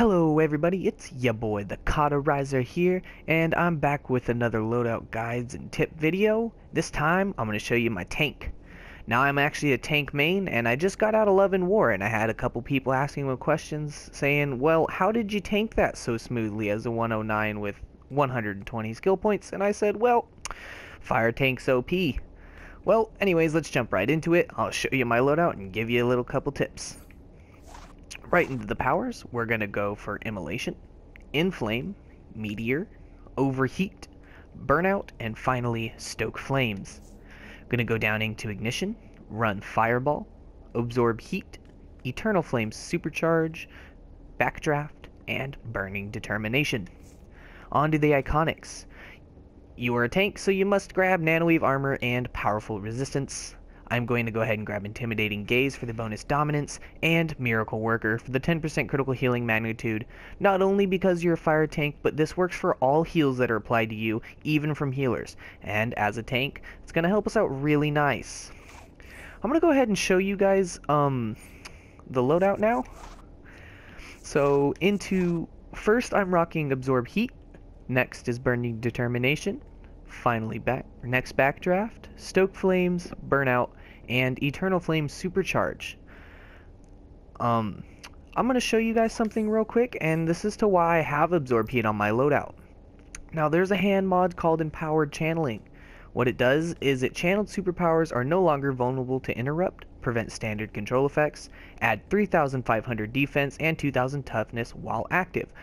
Hello everybody, it's ya boy the Cauterizer here, and I'm back with another loadout guides and tip video. This time I'm going to show you my tank. Now I'm actually a tank main, and I just got out of Love and War, and I had a couple people asking me questions saying, well, how did you tank that so smoothly as a 109 with 120 skill points? And I said, well, fire tank's OP. Well, anyways, let's jump right into it. I'll show you my loadout and give you a little couple tips. Right into the powers, we're going to go for Immolation, Inflame, Meteor, Overheat, Burnout, and finally Stoke Flames. Going to go down into Ignition, run Fireball, Absorb Heat, Eternal Flame Supercharge, Backdraft, and Burning Determination. On to the Iconics. You are a tank, so you must grab Nanowave Armor and Powerful Resistance. I'm going to go ahead and grab Intimidating Gaze for the bonus dominance, and Miracle Worker for the 10% critical healing magnitude, not only because you're a fire tank, but this works for all heals that are applied to you, even from healers, and as a tank, it's going to help us out really nice. I'm going to go ahead and show you guys the loadout now. So first I'm rocking Absorb Heat, next is Burning Determination, finally next Backdraft, Stoke Flames, Burnout, and Eternal Flame Supercharge. I'm going to show you guys something real quick, and this is to why I have Absorb Heat on my loadout. Now there's a hand mod called Empowered Channeling. What it does is it channeled superpowers are no longer vulnerable to interrupt, prevent standard control effects, add 3,500 defense and 2,000 toughness while active.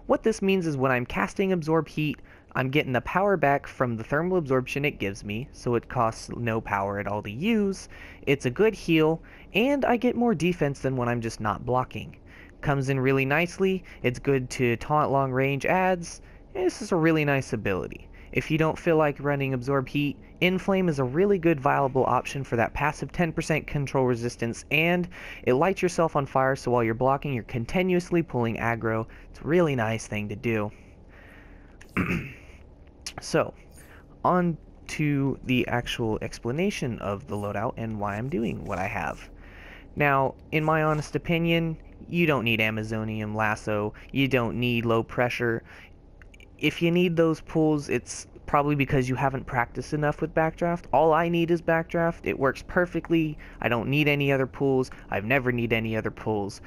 What this means is when I'm casting Absorb Heat, I'm getting the power back from the thermal absorption it gives me, so it costs no power at all to use, it's a good heal, and I get more defense than when I'm just not blocking. Comes in really nicely, it's good to taunt long range adds, and this is a really nice ability. If you don't feel like running Absorb Heat, Inflame is a really good viable option for that passive 10% control resistance, and it lights yourself on fire, so while you're blocking, you're continuously pulling aggro. It's a really nice thing to do. So, on to the actual explanation of the loadout and why I'm doing what I have. Now, in my honest opinion, you don't need Amazonium Lasso, you don't need low pressure. If you need those pulls, it's probably because you haven't practiced enough with Backdraft. All I need is Backdraft. It works perfectly. I don't need any other pulls. I've never need any other pulls.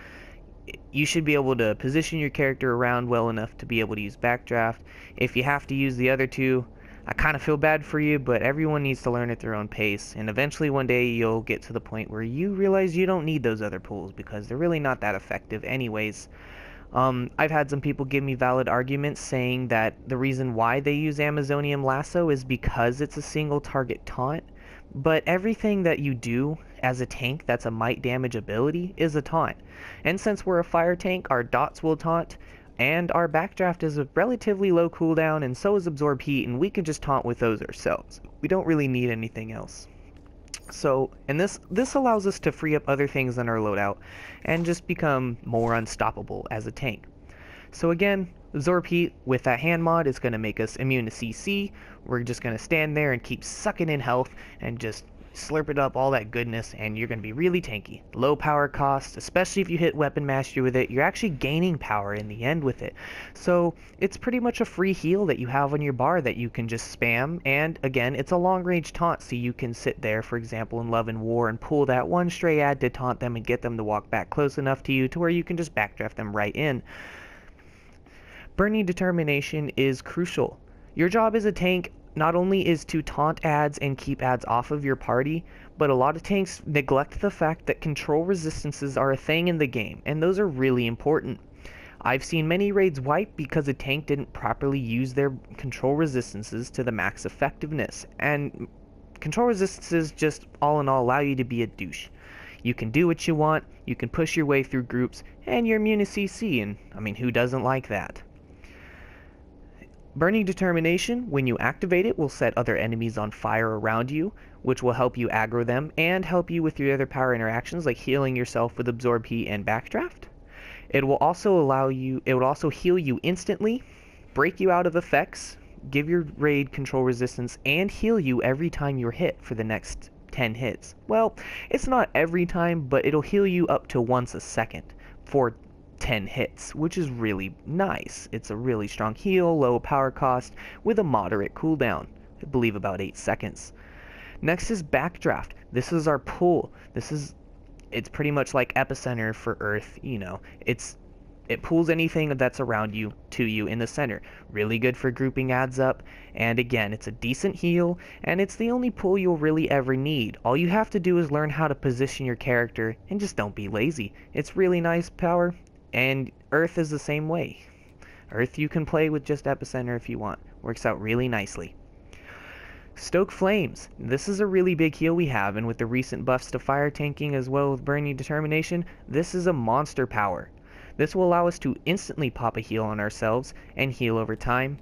You should be able to position your character around well enough to be able to use Backdraft. If you have to use the other two, I kind of feel bad for you, but everyone needs to learn at their own pace, and eventually one day you'll get to the point where you realize you don't need those other pulls because they're really not that effective anyways. I've had some people give me valid arguments saying that the reason why they use Amazonium Lasso is because it's a single target taunt, but everything that you do as a tank that's a might damage ability is a taunt. And since we're a fire tank, our dots will taunt, and our Backdraft is a relatively low cooldown, and so is Absorb Heat, and we can just taunt with those ourselves. We don't really need anything else. So, and this allows us to free up other things in our loadout and just become more unstoppable as a tank. So again, Absorb Heat with that hand mod is going to make us immune to CC. We're just going to stand there and keep sucking in health and just slurp it up, all that goodness, and you're going to be really tanky. Low power cost, especially if you hit weapon mastery with it, you're actually gaining power in the end with it. So it's pretty much a free heal that you have on your bar that you can just spam, and again, it's a long range taunt, so you can sit there, for example, in Love and War and pull that one stray ad to taunt them and get them to walk back close enough to you to where you can just backdraft them right in. Burning Determination is crucial. Your job as a tank not only is to taunt ads and keep ads off of your party, but a lot of tanks neglect the fact that control resistances are a thing in the game, and those are really important. I've seen many raids wipe because a tank didn't properly use their control resistances to the max effectiveness, and control resistances just all in all allow you to be a douche. You can do what you want, you can push your way through groups, and you're immune to CC, and I mean, who doesn't like that? Burning Determination, when you activate it, will set other enemies on fire around you, which will help you aggro them and help you with your other power interactions like healing yourself with Absorb Heat and Backdraft. It will also heal you instantly, break you out of effects, give your raid control resistance, and heal you every time you're hit for the next 10 hits. Well, it's not every time, but it'll heal you up to once a second for 10 hits, which is really nice. It's a really strong heal, low power cost, with a moderate cooldown. I believe about 8 seconds. Next is Backdraft. This is our pull. It's pretty much like Epicenter for Earth, you know. It pulls anything that's around you to you in the center. Really good for grouping adds up, and again, it's a decent heal, and it's the only pull you'll really ever need. All you have to do is learn how to position your character, and just don't be lazy. It's really nice power, and Earth is the same way. Earth you can play with just Epicenter if you want. Works out really nicely. Stoke Flames. This is a really big heal we have, and with the recent buffs to fire tanking as well as burning determination, this is a monster power. This will allow us to instantly pop a heal on ourselves and heal over time.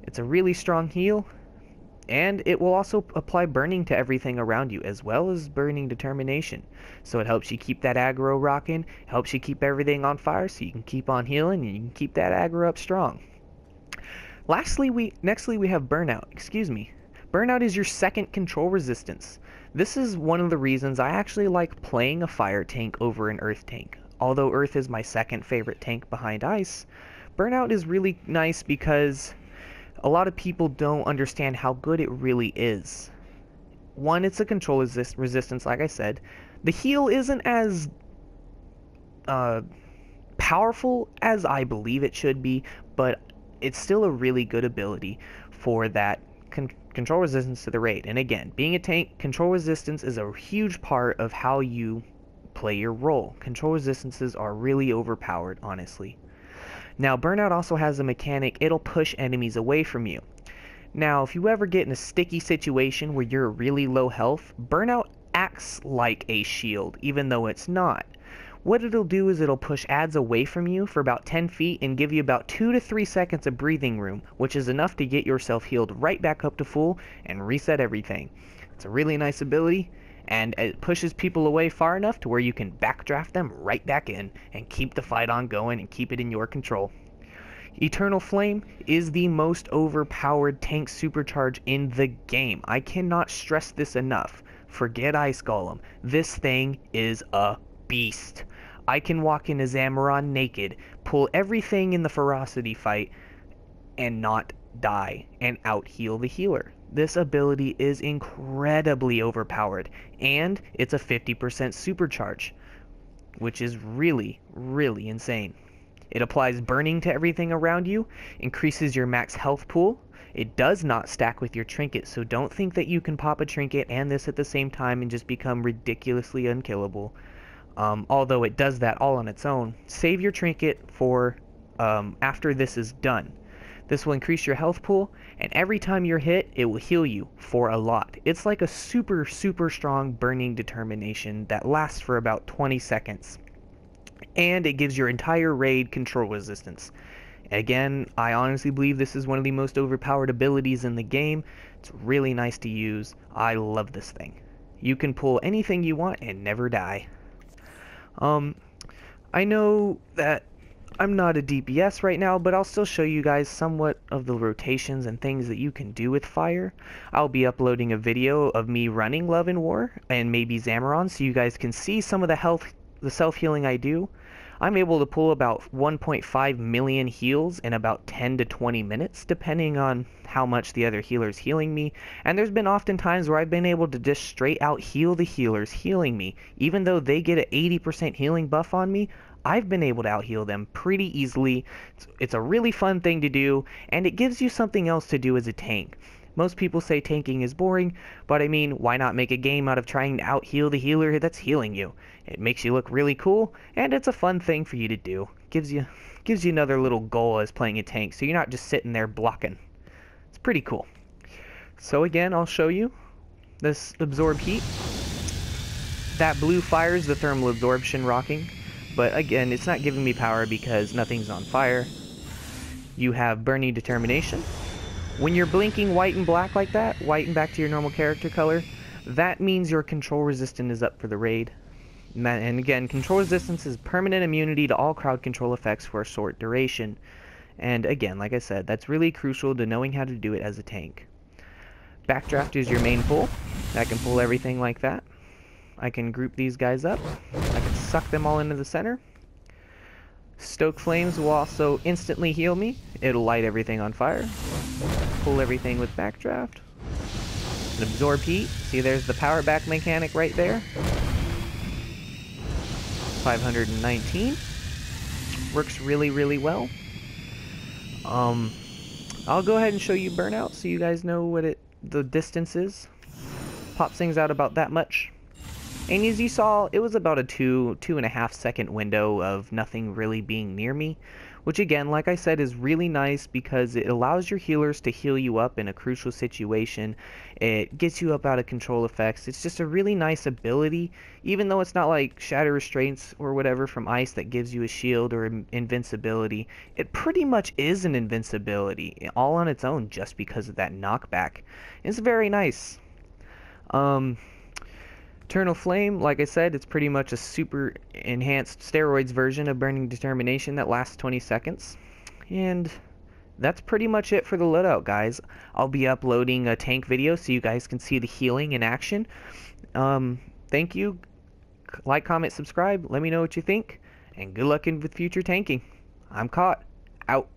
It's a really strong heal, and it will also apply burning to everything around you as well as burning determination. So it helps you keep that aggro rocking, helps you keep everything on fire so you can keep on healing and you can keep that aggro up strong. Nextly we have Burnout. Burnout is your second control resistance. This is one of the reasons I actually like playing a fire tank over an earth tank. Although Earth is my second favorite tank behind Ice, Burnout is really nice because a lot of people don't understand how good it really is. One, it's a control resistance, like I said. The heal isn't as powerful as I believe it should be, but it's still a really good ability for that control resistance to the raid. And again, being a tank, control resistance is a huge part of how you play your role. Control resistances are really overpowered, honestly. Now, Burnout also has a mechanic, it'll push enemies away from you. Now, if you ever get in a sticky situation where you're really low health, Burnout acts like a shield, even though it's not. What it'll do is it'll push adds away from you for about 10 feet and give you about 2 to 3 seconds of breathing room, which is enough to get yourself healed right back up to full and reset everything. It's a really nice ability, and it pushes people away far enough to where you can backdraft them right back in and keep the fight on going and keep it in your control. Eternal Flame is the most overpowered tank supercharge in the game. I cannot stress this enough. Forget Ice Golem. This thing is a beast. I can walk into Zamoron naked, pull everything in the ferocity fight, and not die, and out-heal the healer. This ability is incredibly overpowered, and it's a 50% supercharge, which is really, really insane. It applies burning to everything around you, increases your max health pool. It does not stack with your trinket, so don't think that you can pop a trinket and this at the same time and just become ridiculously unkillable. Although it does that all on its own. Save your trinket for after this is done. This will increase your health pool, and every time you're hit, it will heal you for a lot. It's like a super strong burning determination that lasts for about 20 seconds. And it gives your entire raid control resistance. Again, I honestly believe this is one of the most overpowered abilities in the game. It's really nice to use. I love this thing. You can pull anything you want and never die. I know that I'm not a DPS right now, but I'll still show you guys somewhat of the rotations and things that you can do with fire. I'll be uploading a video of me running Love and War and maybe Zamoron so you guys can see some of the self-healing I do. I'm able to pull about 1.5 million heals in about 10 to 20 minutes, depending on how much the other healer's healing me. And there's been often times where I've been able to just straight out heal the healers healing me. Even though they get an 80% healing buff on me, I've been able to out-heal them pretty easily. It's a really fun thing to do, and it gives you something else to do as a tank. Most people say tanking is boring, but I mean, why not make a game out of trying to out-heal the healer that's healing you? It makes you look really cool, and it's a fun thing for you to do. Gives you another little goal as playing a tank, so you're not just sitting there blocking. It's pretty cool. So again, I'll show you this absorb heat. That blue fires the thermal absorption rocking, but again, it's not giving me power because nothing's on fire. You have burning determination. When you're blinking white and black like that, white and back to your normal character color, that means your control resistance is up for the raid. And again, control resistance is permanent immunity to all crowd control effects for a short duration. And again, like I said, that's really crucial to knowing how to do it as a tank. Backdraft is your main pull. I can pull everything like that. I can group these guys up. I can suck them all into the center. Stoke Flames will also instantly heal me. It'll light everything on fire. Pull everything with Backdraft. And Absorb Heat. See, there's the power back mechanic right there. 519. Works really, really well. I'll go ahead and show you Burnout so you guys know what the distance is. Pops things out about that much. And as you saw, it was about a 2.5 second window of nothing really being near me, which again, like I said, is really nice because it allows your healers to heal you up in a crucial situation. It gets you up out of control effects. It's just a really nice ability, even though it's not like Shatter Restraints or whatever from Ice that gives you a shield or invincibility. It pretty much is an invincibility, all on its own, just because of that knockback. It's very nice. Eternal Flame, like I said, it's pretty much a super enhanced steroids version of Burning Determination that lasts 20 seconds. And that's pretty much it for the loadout, guys. I'll be uploading a tank video so you guys can see the healing in action. Thank you. Like, comment, subscribe. Let me know what you think. And good luck with future tanking. I'm Caught. Out.